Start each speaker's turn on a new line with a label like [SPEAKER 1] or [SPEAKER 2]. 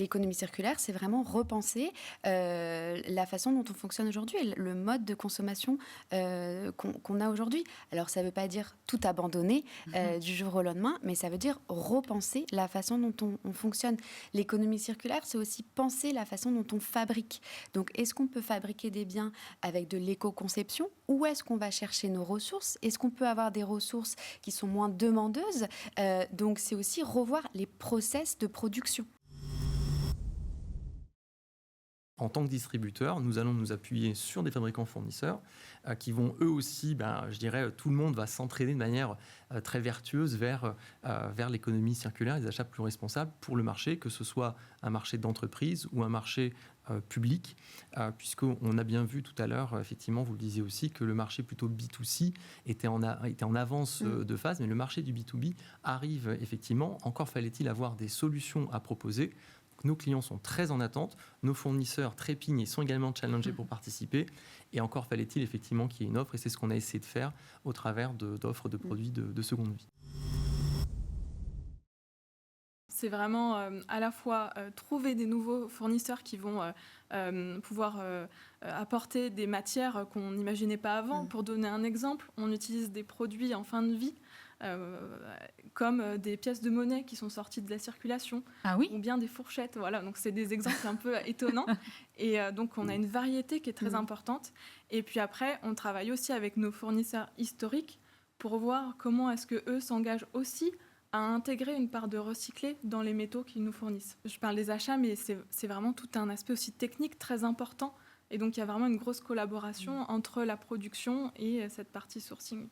[SPEAKER 1] L'économie circulaire, c'est vraiment repenser la façon dont on fonctionne aujourd'hui et le mode de consommation qu'on a aujourd'hui. Alors, ça ne veut pas dire tout abandonner du jour au lendemain, mais ça veut dire repenser la façon dont on fonctionne. L'économie circulaire, c'est aussi penser la façon dont on fabrique. Donc, est-ce qu'on peut fabriquer des biens avec de l'éco-conception? Où est-ce qu'on va chercher nos ressources? Est-ce qu'on peut avoir des ressources qui sont moins demandeuses? Donc, c'est aussi revoir les process de production.
[SPEAKER 2] En tant que distributeur, nous allons nous appuyer sur des fabricants fournisseurs qui vont eux aussi, je dirais, tout le monde va s'entraider de manière très vertueuse vers l'économie circulaire, les achats plus responsables pour le marché, que ce soit un marché d'entreprise ou un marché public, puisqu'on a bien vu tout à l'heure, effectivement, vous le disiez aussi, que le marché plutôt B2C était en avance de phase, mais le marché du B2B arrive effectivement. Encore fallait-il avoir des solutions à proposer. Nos clients sont très en attente, nos fournisseurs trépignent et sont également challengés pour participer. Et encore fallait-il effectivement qu'il y ait une offre, et c'est ce qu'on a essayé de faire au travers d'offres de produits de seconde vie.
[SPEAKER 3] C'est vraiment à la fois trouver des nouveaux fournisseurs qui vont pouvoir apporter des matières qu'on n'imaginait pas avant. Pour donner un exemple, on utilise des produits en fin de vie comme des pièces de monnaie qui sont sorties de la circulation, ou bien des fourchettes. Voilà, donc c'est des exemples un peu étonnants. Et donc on a une variété qui est très importante. Et puis après, on travaille aussi avec nos fournisseurs historiques pour voir comment est-ce qu'eux s'engagent aussi à intégrer une part de recyclé dans les métaux qu'ils nous fournissent. Je parle des achats, mais c'est vraiment tout un aspect aussi technique très important. Et donc, il y a vraiment une grosse collaboration entre la production et cette partie sourcing.